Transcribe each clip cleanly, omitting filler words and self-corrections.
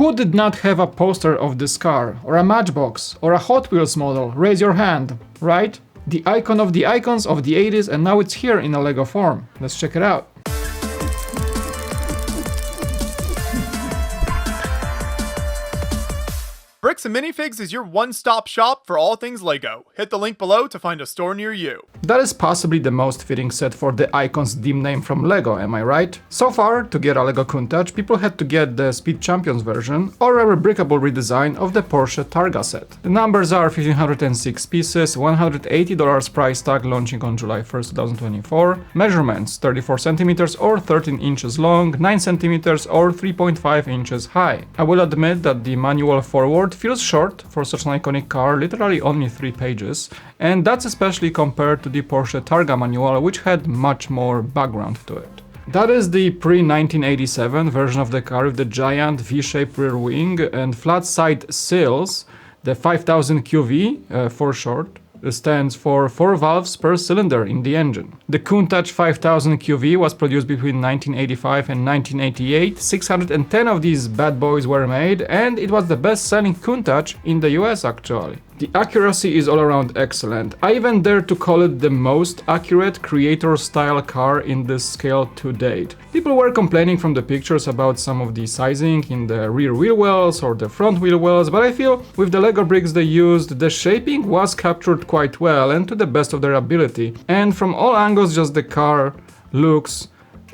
Who did not have a poster of this car, or a Matchbox, or a Hot Wheels model? Raise your hand, right? The icon of the icons of the 80s, and now it's here in a LEGO form. Let's check it out. Bricks and Minifigs is your one-stop shop for all things LEGO. Hit the link below to find a store near you. That is possibly the most fitting set for the Icons dim name from LEGO, am I right? So far, to get a LEGO Countach, people had to get the Speed Champions version or a rebrickable redesign of the Porsche Targa set. The numbers are 1506 pieces, $180 price tag, launching on July 1st, 2024. Measurements 34 centimeters or 13 inches long, 9 centimeters or 3.5 inches high. I will admit that the manual forward feels short for such an iconic car, literally only 3 pages, and that's especially compared to the Porsche Targa manual, which had much more background to it. That is the pre-1987 version of the car with the giant V-shaped rear wing and flat side sills. The 5000 QV, for short, stands for 4 valves per cylinder in the engine. The Countach 5000 QV was produced between 1985 and 1988. 610 of these bad boys were made, and it was the best-selling Countach in the US actually. The accuracy is all around excellent. I even dare to call it the most accurate creator-style car in this scale to date. People were complaining from the pictures about some of the sizing in the rear wheel wells or the front wheel wells, but I feel with the LEGO bricks they used, the shaping was captured quite well and to the best of their ability. And from all angles, just the car looks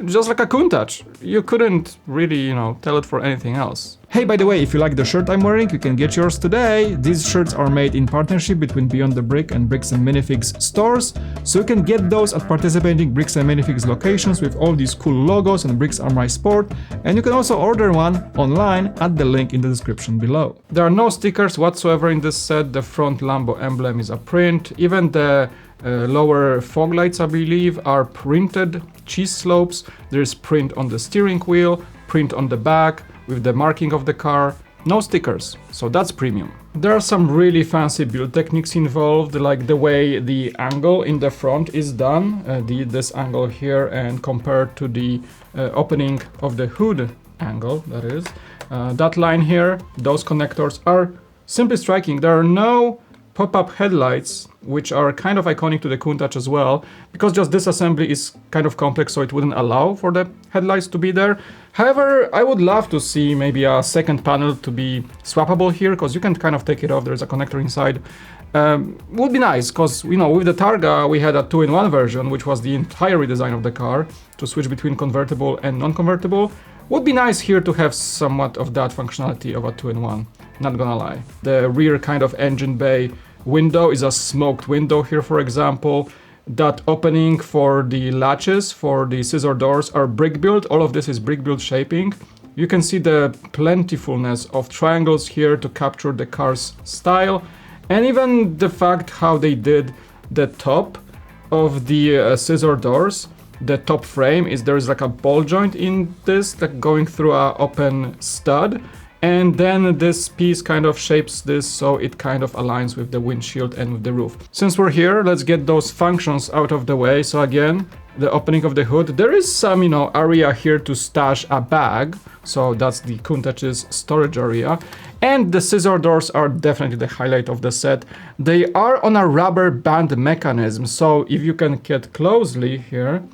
just like a Countach. You couldn't really, tell it for anything else. Hey, by the way, if you like the shirt I'm wearing, you can get yours today. These shirts are made in partnership between Beyond the Brick and Bricks and Minifigs stores, so you can get those at participating Bricks and Minifigs locations with all these cool logos and Bricks are my sport, and you can also order one online at the link in the description below. There are no stickers whatsoever in this set. The front Lambo emblem is a print. Even the lower fog lights, I believe, are printed cheese slopes. There's print on the steering wheel, print on the back with the marking of the car. No stickers, so that's premium. There are some really fancy build techniques involved, like the way the angle in the front is done, this angle here, and compared to the opening of the hood angle, that is. That line here, those connectors are simply striking. There are no pop-up headlights, which are kind of iconic to the Countach as well, because just this assembly is kind of complex, so it wouldn't allow for the headlights to be there. However, I would love to see maybe a second panel to be swappable here, because you can kind of take it off, there's a connector inside. Would be nice, because with the Targa we had a 2-in-1 version, which was the entire redesign of the car, to switch between convertible and non-convertible. Would be nice here to have somewhat of that functionality of a 2-in-1, not gonna lie. The rear kind of engine bay window is a smoked window here, for example. That opening for the latches for the scissor doors are brick built. All of this is brick built shaping. You can see the plentifulness of triangles here to capture the car's style, and even the fact how they did the top of the scissor doors. The top frame is there's like a ball joint in this, like going through a open stud. And then this piece kind of shapes this so it kind of aligns with the windshield and with the roof. Since we're here, let's get those functions out of the way. So again, the opening of the hood. There is some, area here to stash a bag. So that's the Countach's storage area. And the scissor doors are definitely the highlight of the set. They are on a rubber band mechanism. So if you can get closely here,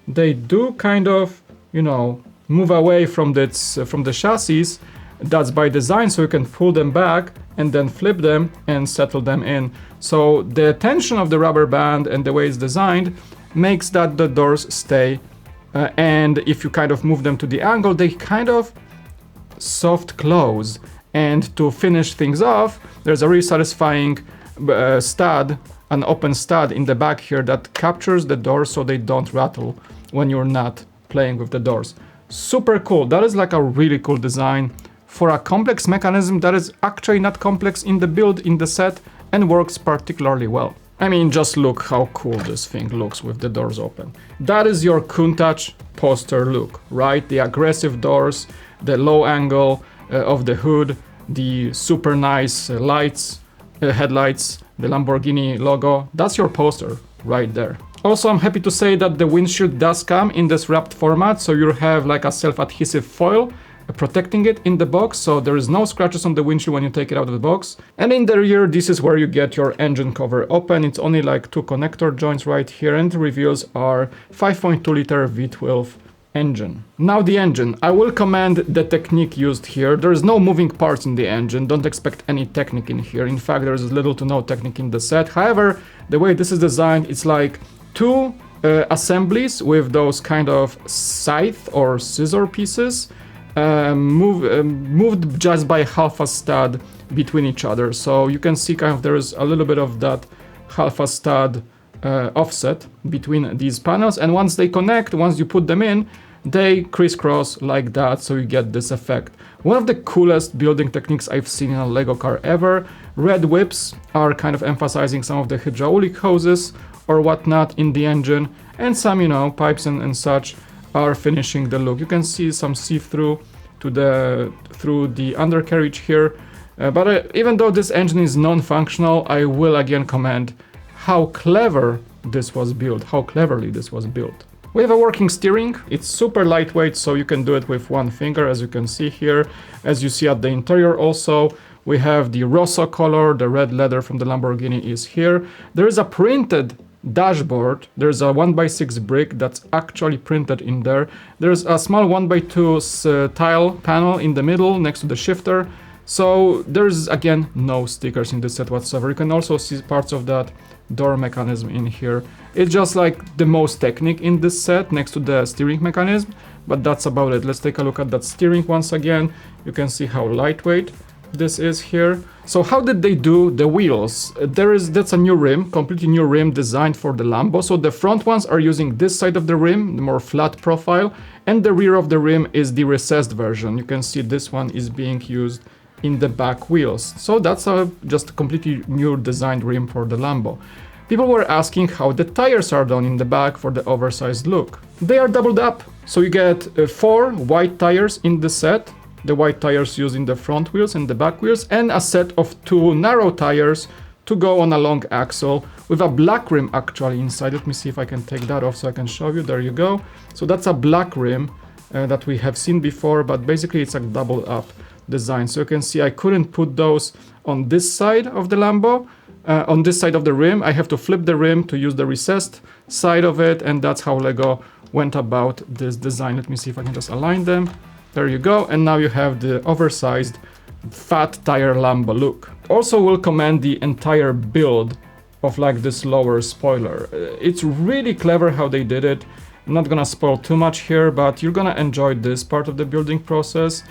they do kind of, move away from the chassis. That's by design, so you can pull them back and then flip them and settle them in. So the tension of the rubber band and the way it's designed makes that the doors stay, and if you kind of move them to the angle, they kind of soft close. And to finish things off, there's a really satisfying stud, an open stud in the back here that captures the doors so they don't rattle when you're not playing with the doors. Super cool. That is like a really cool design for a complex mechanism that is actually not complex in the build, in the set, and works particularly well. I mean, just look how cool this thing looks with the doors open. That is your Countach poster look, right? The aggressive doors, the low angle of the hood, the super nice lights, headlights, the Lamborghini logo. That's your poster right there. Also, I'm happy to say that the windshield does come in this wrapped format, so you have like a self-adhesive foil protecting it in the box, so there is no scratches on the windshield when you take it out of the box. And in the rear, this is where you get your engine cover open. It's only like 2 connector joints right here, and the reveals are 5.2 liter V12 engine. Now the engine. I will commend the technique used here. There is no moving parts in the engine. Don't expect any technique in here. In fact, there is little to no technique in the set. However, the way this is designed, it's like 2 assemblies with those kind of scythe or scissor pieces moved just by half a stud between each other. So you can see kind of there is a little bit of that half a stud offset between these panels, and once they connect, once you put them in, they crisscross like that, so you get this effect. One of the coolest building techniques I've seen in a Lego car ever. Red whips are kind of emphasizing some of the hydraulic hoses or whatnot in the engine, and some, you know, pipes and such are finishing the look. You can see some see-through through the undercarriage here, but even though this engine is non-functional, I will again commend how clever this was built, how cleverly this was built. We have a working steering. It's super lightweight, so you can do it with one finger, as you can see here. As you see at the interior also, we have the Rosso color, the red leather from the Lamborghini is here. There is a printed dashboard. There's a 1x6 brick that's actually printed in there. There's a small 1x2 tile panel in the middle next to the shifter. So there's again no stickers in this set whatsoever. You can also see parts of that door mechanism in here. It's just like the most technique in this set next to the steering mechanism, but that's about it. Let's take a look at that steering once again. You can see how lightweight this is here. So how did they do the wheels? That's a new rim, completely new rim designed for the Lambo. So the front ones are using this side of the rim, the more flat profile, and the rear of the rim is the recessed version. You can see this one is being used in the back wheels. So that's just a completely new designed rim for the Lambo. People were asking how the tires are done in the back for the oversized look. They are doubled up. So you get 4 white tires in the set, the white tires used in the front wheels and the back wheels, and a set of 2 narrow tires to go on a long axle with a black rim actually inside. Let me see if I can take that off so I can show you. There you go. So that's a black rim that we have seen before, but basically it's a doubled up design. So you can see I couldn't put those on this side of the Lambo, on this side of the rim. I have to flip the rim to use the recessed side of it, and that's how Lego went about this design. Let me see if I can just align them. There you go, and now you have the oversized fat tire Lambo look. Also will commend the entire build of like this lower spoiler. It's really clever how they did it. I'm not gonna spoil too much here, but you're gonna enjoy this part of the building process.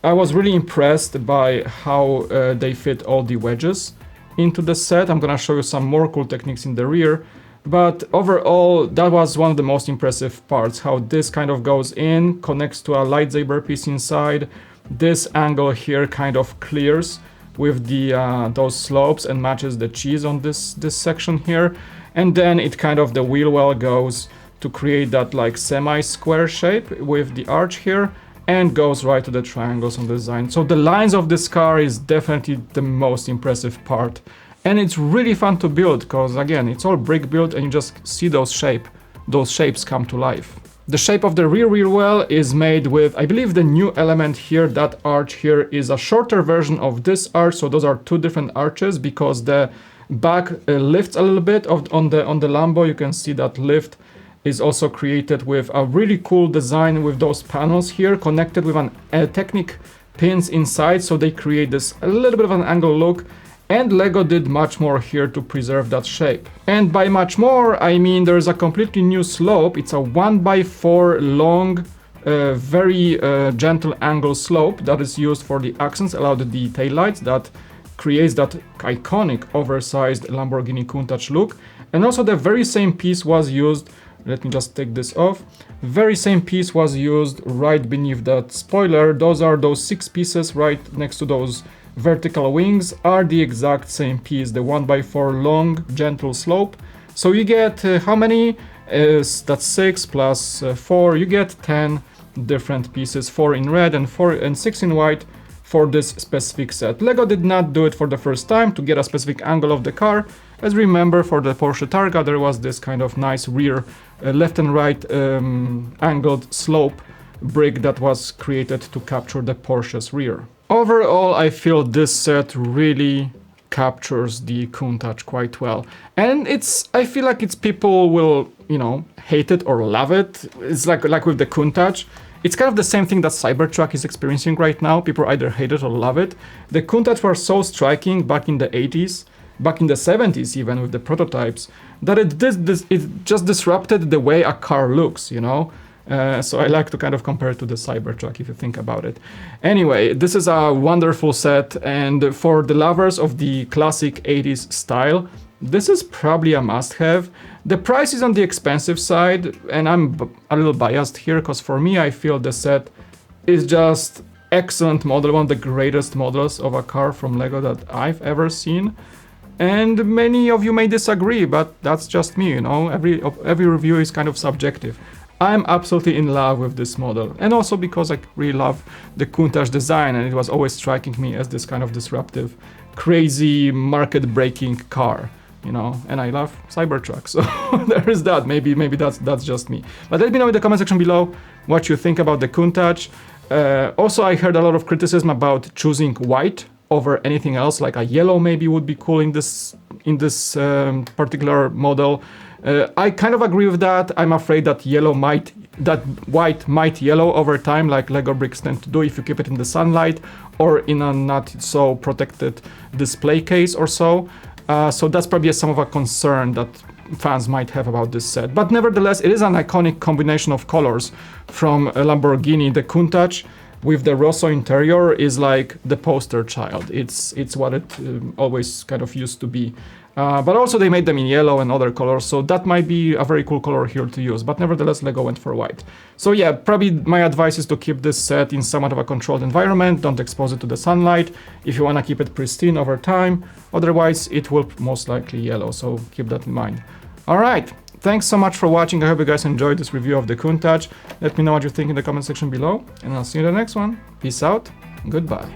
I was really impressed by how they fit all the wedges into the set. I'm gonna show you some more cool techniques in the rear, but overall that was one of the most impressive parts, how this kind of goes in, connects to a lightsaber piece inside. This angle here kind of clears with the those slopes and matches the cheese on this section here, and then it kind of the wheel well goes to create that like semi-square shape with the arch here, and goes right to the triangles on the design. So the lines of this car is definitely the most impressive part. And it's really fun to build because again, it's all brick built and you just see those shapes come to life. The shape of the rear wheel well is made with, I believe the new element here, that arch here is a shorter version of this arch. So those are 2 different arches because the back lifts a little bit on the Lambo. You can see that lift is also created with a really cool design with those panels here connected with an Technic pins inside, so they create this a little bit of an angle look, and Lego did much more here to preserve that shape. And by much more, I mean there's a completely new slope. It's a 1x4 long, very gentle angle slope that is used for the accents, allowed the taillights that creates that iconic oversized Lamborghini Countach look. And also the very same piece was used, let me just take this off. Very same piece was used right beneath that spoiler. Those 6 pieces right next to those vertical wings are the exact same piece, the 1x4 long gentle slope. So you get how many? That's 6 plus 4. You get 10 different pieces, 4 in red and 6 in white for this specific set. Lego did not do it for the first time to get a specific angle of the car. As remember, for the Porsche Targa there was this kind of nice rear left and right angled slope brick that was created to capture the Porsche's rear. Overall, I feel this set really captures the Countach quite well. And I feel like people will, you know, hate it or love it. It's like with the Countach. It's kind of the same thing that Cybertruck is experiencing right now. People either hate it or love it. The Countach were so striking back in the 80s, back in the 70s even with the prototypes, that it just disrupted the way a car looks, you know? So I like to kind of compare it to the Cybertruck if you think about it. Anyway, this is a wonderful set, and for the lovers of the classic 80s style, this is probably a must-have. The price is on the expensive side, and I'm a little biased here because for me I feel the set is just excellent model, one of the greatest models of a car from LEGO that I've ever seen. And many of you may disagree, but that's just me, you know, every review is kind of subjective. I'm absolutely in love with this model, and also because I really love the Countach design, and it was always striking me as this kind of disruptive, crazy, market-breaking car, you know, and I love Cybertruck, so there is that. Maybe that's just me. But let me know in the comment section below what you think about the Countach. Also, I heard a lot of criticism about choosing white over anything else, like a yellow maybe would be cool in this particular model. I kind of agree with that. I'm afraid that white might yellow over time, like LEGO bricks tend to do if you keep it in the sunlight or in a not so protected display case or so. So that's probably some of a concern that fans might have about this set. But nevertheless, it is an iconic combination of colors from a Lamborghini. The Countach with the Rosso interior is like the poster child. It's what it always kind of used to be. But also they made them in yellow and other colors, so that might be a very cool color here to use. But nevertheless, LEGO went for white. So yeah, probably my advice is to keep this set in somewhat of a controlled environment. Don't expose it to the sunlight if you want to keep it pristine over time. Otherwise, it will most likely yellow, so keep that in mind. Alright, thanks so much for watching. I hope you guys enjoyed this review of the Countach. Let me know what you think in the comment section below, and I'll see you in the next one. Peace out, goodbye.